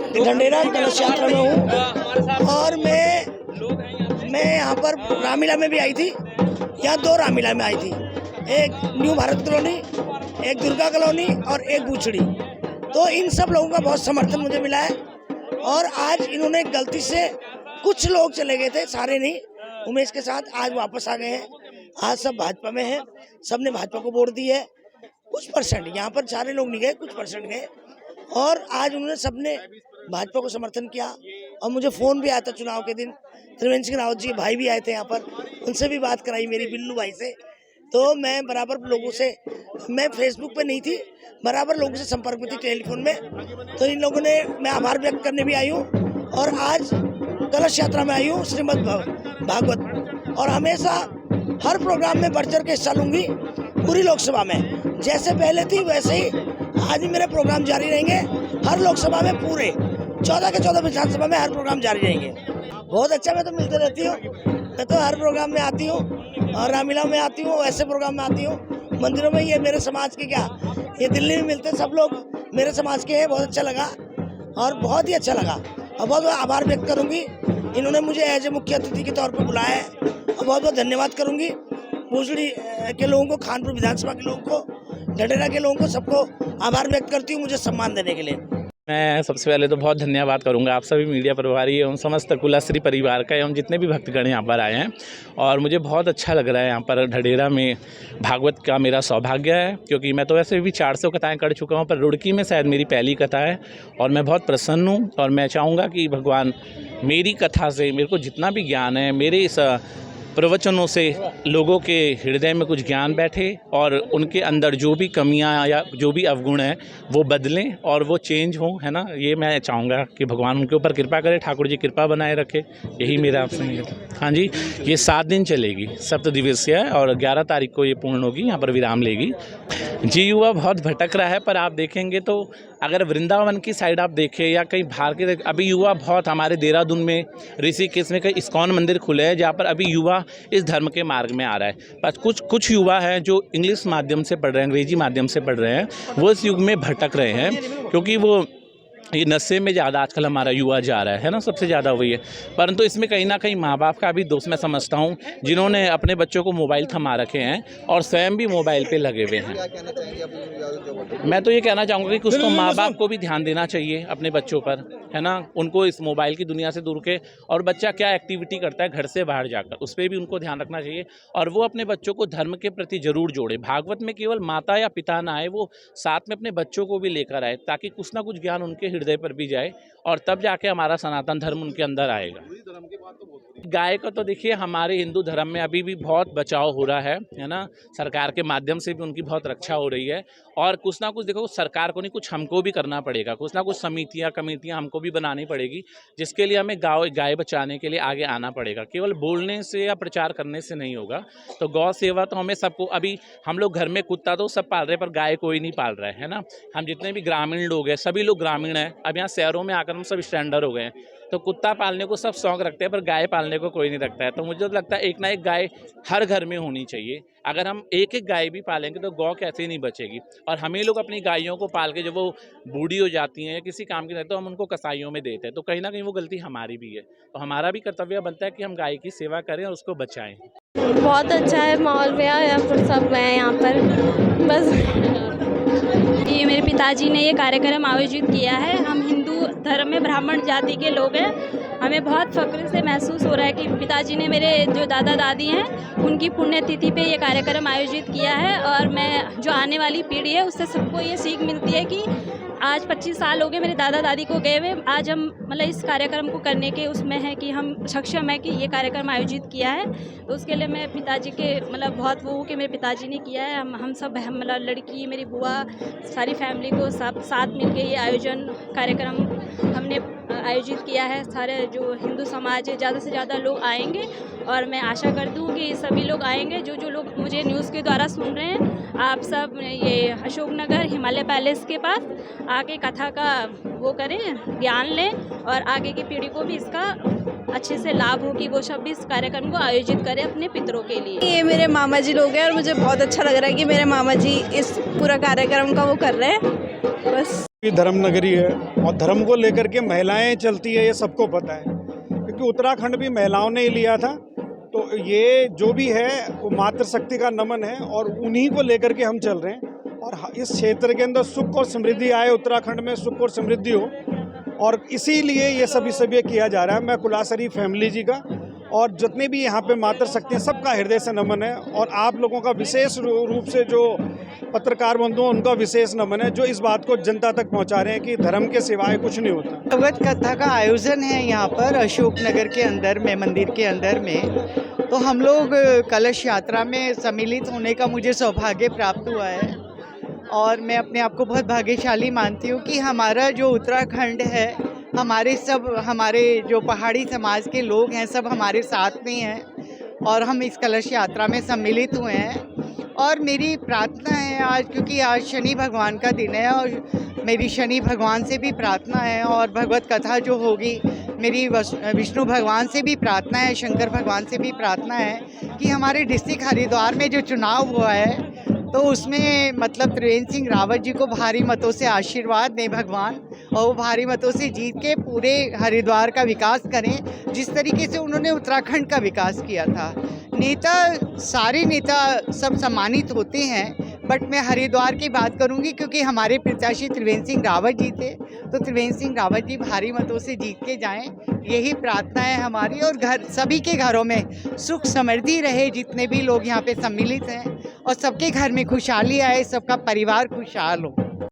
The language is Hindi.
मैं ढंढेरा कलश यात्रा में हूँ और मैं यहाँ पर रामलीला में भी आई थी। यहाँ 2 रामलीला में आई थी, एक न्यू भारत कॉलोनी, एक दुर्गा कॉलोनी और एक बूचड़ी। तो इन सब लोगों का बहुत समर्थन मुझे मिला है। और आज इन्होंने गलती से कुछ लोग चले गए थे, सारे नहीं, उमेश के साथ आज वापस आ गए हैं। आज सब भाजपा में है, सबने भाजपा को वोट दी है। कुछ परसेंट, यहाँ पर सारे लोग नहीं गए, कुछ परसेंट गए। और आज उन्होंने सबने भाजपा को समर्थन किया। और मुझे फ़ोन भी आया था चुनाव के दिन, त्रिवेंद्र सिंह रावत जी भाई भी आए थे यहाँ पर, उनसे भी बात कराई मेरी बिल्लू भाई से। तो मैं बराबर लोगों से, मैं फेसबुक पे नहीं थी, बराबर लोगों से संपर्क में थी टेलीफोन में। तो इन लोगों ने, मैं आभार व्यक्त करने भी आई हूँ और आज कलश यात्रा में आई हूँ श्रीमद् भागवत। और हमेशा हर प्रोग्राम में बढ़ चढ़ के हिस्सा लूँगी पूरी लोकसभा में। जैसे पहले थी वैसे ही आज भी मेरे प्रोग्राम जारी रहेंगे। हर लोकसभा में पूरे 14 के 14 विधानसभा में हर प्रोग्राम जारी रहेंगे। बहुत अच्छा, मैं तो मिलते रहती हूँ, मैं तो हर प्रोग्राम में आती हूँ और रामलीला में आती हूँ, ऐसे प्रोग्राम में आती हूँ। मंदिरों में ये मेरे समाज के, क्या ये दिल्ली में मिलते सब लोग मेरे समाज के हैं। बहुत अच्छा लगा और बहुत ही अच्छा लगा और बहुत आभार व्यक्त करूँगी। इन्होंने मुझे एज ए मुख्य अतिथि के तौर पर बुलाया है और बहुत बहुत धन्यवाद करूँगी भोजड़ी के लोगों को, खानपुर विधानसभा के लोगों को, ढंढेरा के लोगों को, सबको आभार व्यक्त करती हूँ मुझे सम्मान देने के लिए। मैं सबसे पहले तो बहुत धन्यवाद करूंगा आप सभी मीडिया प्रभारी एवं समस्त कुलाश्री परिवार का एवं जितने भी भक्तगण यहाँ पर आए हैं। और मुझे बहुत अच्छा लग रहा है यहाँ पर ढंढेरा में भागवत का मेरा सौभाग्य है, क्योंकि मैं तो वैसे भी 400 कथाएँ कर चुका हूँ, पर रुड़की में शायद मेरी पहली कथा है। और मैं बहुत प्रसन्न हूँ और मैं चाहूँगा कि भगवान मेरी कथा से, मेरे को जितना भी ज्ञान है, मेरे इस प्रवचनों से लोगों के हृदय में कुछ ज्ञान बैठे और उनके अंदर जो भी कमियां या जो भी अवगुण है वो बदलें और वो चेंज हों, है ना। ये मैं चाहूँगा कि भगवान उनके ऊपर कृपा करे, ठाकुर जी कृपा बनाए रखे। यही मेरा आपसे निवेदन है। हाँ जी, ये 7 दिन चलेगी, 7 दिवसीय है और 11 तारीख को ये पूर्ण होगी, यहाँ पर विराम लेगी। जी, युवा बहुत भटक रहा है, पर आप देखेंगे तो अगर वृंदावन की साइड आप देखें या कहीं बाहर के, अभी युवा बहुत, हमारे देहरादून में, ऋषिकेश में कई इस्कॉन मंदिर खुले हैं जहाँ पर अभी युवा इस धर्म के मार्ग में आ रहा है। पर कुछ युवा हैं जो इंग्लिश माध्यम से पढ़ रहे हैं, अंग्रेजी माध्यम से पढ़ रहे हैं, वो इस युग में भटक रहे हैं, क्योंकि वो ये नशे में ज़्यादा आजकल हमारा युवा जा रहा है ना, सबसे ज़्यादा वही है। परंतु इसमें कहीं ना कहीं माँ बाप का भी दोष मैं समझता हूँ, जिन्होंने अपने बच्चों को मोबाइल थमा रखे हैं और स्वयं भी मोबाइल पे लगे हुए हैं। मैं तो ये कहना चाहूँगा कि कुछ तो माँ बाप को भी ध्यान देना चाहिए अपने बच्चों पर, है ना। उनको इस मोबाइल की दुनिया से दूर के, और बच्चा क्या एक्टिविटी करता है घर से बाहर जाकर, उस पर भी उनको ध्यान रखना चाहिए। और वो अपने बच्चों को धर्म के प्रति जरूर जोड़े। भागवत में केवल माता या पिता ना आए, वो साथ में अपने बच्चों को भी लेकर आए, ताकि कुछ ना कुछ ज्ञान उनके हृदय पर भी जाए और तब जाके हमारा सनातन धर्म उनके अंदर आएगा। गाय का तो देखिए हमारे हिंदू धर्म में अभी भी बहुत बचाव हो रहा है ना। सरकार के माध्यम से भी उनकी बहुत रक्षा हो रही है। और कुछ ना कुछ देखो, सरकार को नहीं, कुछ हमको भी करना पड़ेगा, कुछ ना कुछ समितियां कमेटियां हमको भी बनानी पड़ेगी, जिसके लिए हमें गाय बचाने के लिए आगे आना पड़ेगा। केवल बोलने से या प्रचार करने से नहीं होगा। तो गौ सेवा तो हमें सबको, अभी हम लोग घर में कुत्ता तो सब पाल रहे हैं, पर गाय कोई नहीं पाल रहा है ना। हम जितने भी ग्रामीण लोग हैं, सभी लोग ग्रामीण हैं। अब यहाँ शहरों में आकर हम सब स्टैंडर्ड हो गए हैं, तो कुत्ता पालने को सब शौक रखते हैं, पर गाय पालने को कोई नहीं रखता है। तो मुझे तो लगता है एक ना एक गाय हर घर में होनी चाहिए। अगर हम एक एक गाय भी पालेंगे तो गौ कैसे नहीं बचेगी। और हम ही लोग अपनी गायों को पाल के, जब वो बूढ़ी हो जाती हैं या किसी काम की रहती है, तो हम उनको कसाईयों में देते हैं। तो कहीं ना कहीं वो गलती हमारी भी है। तो हमारा भी कर्तव्य बनता है कि हम गाय की सेवा करें और उसको बचाएं। बहुत अच्छा है माहौल भैया, यहाँ पर सब हैं यहाँ पर। बस ये मेरे पिताजी ने ये कार्यक्रम आयोजित किया है। हम हिंदू धर्म में ब्राह्मण जाति के लोग हैं। हमें बहुत फ़ख्र से महसूस हो रहा है कि पिताजी ने, मेरे जो दादा दादी हैं, उनकी पुण्यतिथि पे ये कार्यक्रम आयोजित किया है। और मैं, जो आने वाली पीढ़ी है, उससे सबको ये सीख मिलती है कि आज 25 साल हो गए मेरे दादा दादी को गए हुए, आज हम मतलब इस कार्यक्रम को करने के उसमें है कि हम सक्षम है कि ये कार्यक्रम आयोजित किया है। तो उसके लिए मैं पिताजी के मतलब बहुत वो हूँ कि मेरे पिताजी ने किया है। हम सब मतलब लड़की, मेरी बुआ, सारी फैमिली को सब साथ मिलके ये आयोजन कार्यक्रम हमने आयोजित किया है। सारे जो हिंदू समाज है, ज़्यादा से ज़्यादा लोग आएंगे और मैं आशा करती हूँ कि सभी लोग आएंगे। जो लोग मुझे न्यूज़ के द्वारा सुन रहे हैं, आप सब ये अशोकनगर हिमालय पैलेस के पास आके कथा का वो करें, ज्ञान लें और आगे की पीढ़ी को भी इसका अच्छे से लाभ हो कि वो सब भी इस कार्यक्रम को आयोजित करें अपने पितरों के लिए। ये मेरे मामा जी लोग हैं और मुझे बहुत अच्छा लग रहा है कि मेरे मामा जी इस पूरा कार्यक्रम का वो कर रहे हैं। बस। ये धर्म नगरी है और धर्म को लेकर के महिलाएं चलती है, ये सबको पता है, क्योंकि उत्तराखंड भी महिलाओं ने ही लिया था। तो ये जो भी है वो मातृशक्ति का नमन है और उन्हीं को लेकर के हम चल रहे हैं। और इस क्षेत्र के अंदर सुख और समृद्धि आए, उत्तराखंड में सुख और समृद्धि हो, और इसीलिए ये सभी किया जा रहा है। मैं कुलासरी फैमिली जी का और जितने भी यहाँ पे मातृशक्ति हैं सबका हृदय से नमन है। और आप लोगों का विशेष रूप से जो पत्रकार बंधु हैं उनका विशेष नमन है, जो इस बात को जनता तक पहुँचा रहे हैं कि धर्म के सिवाय कुछ नहीं होता। भगवत कथा का आयोजन है यहाँ पर अशोक नगर के अंदर में, मंदिर के अंदर में। तो हम लोग कलश यात्रा में सम्मिलित होने का मुझे सौभाग्य प्राप्त हुआ है और मैं अपने आप को बहुत भाग्यशाली मानती हूँ कि हमारा जो उत्तराखंड है, हमारे जो पहाड़ी समाज के लोग हैं सब हमारे साथ में हैं और हम इस कलश यात्रा में सम्मिलित हुए हैं। और मेरी प्रार्थना है आज, क्योंकि आज शनि भगवान का दिन है और मेरी शनि भगवान से भी प्रार्थना है और भगवत कथा जो होगी मेरी विष्णु भगवान से भी प्रार्थना है, शंकर भगवान से भी प्रार्थना है कि हमारे डिस्ट्रिक्ट हरिद्वार में जो चुनाव हुआ है तो उसमें मतलब त्रिवेंद्र सिंह रावत जी को भारी मतों से आशीर्वाद दें भगवान और वो भारी मतों से जीत के पूरे हरिद्वार का विकास करें जिस तरीके से उन्होंने उत्तराखंड का विकास किया था। सारे नेता सब सम्मानित होते हैं, बट मैं हरिद्वार की बात करूंगी क्योंकि हमारे प्रत्याशी त्रिवेंद्र सिंह रावत जी थे। तो त्रिवेंद्र सिंह रावत जी भारी मतों से जीत के जाएं, यही प्रार्थना है हमारी। और सभी के घरों में सुख समृद्धि रहे, जितने भी लोग यहाँ पे सम्मिलित हैं, और सबके घर में खुशहाली आए, सबका परिवार खुशहाल हो।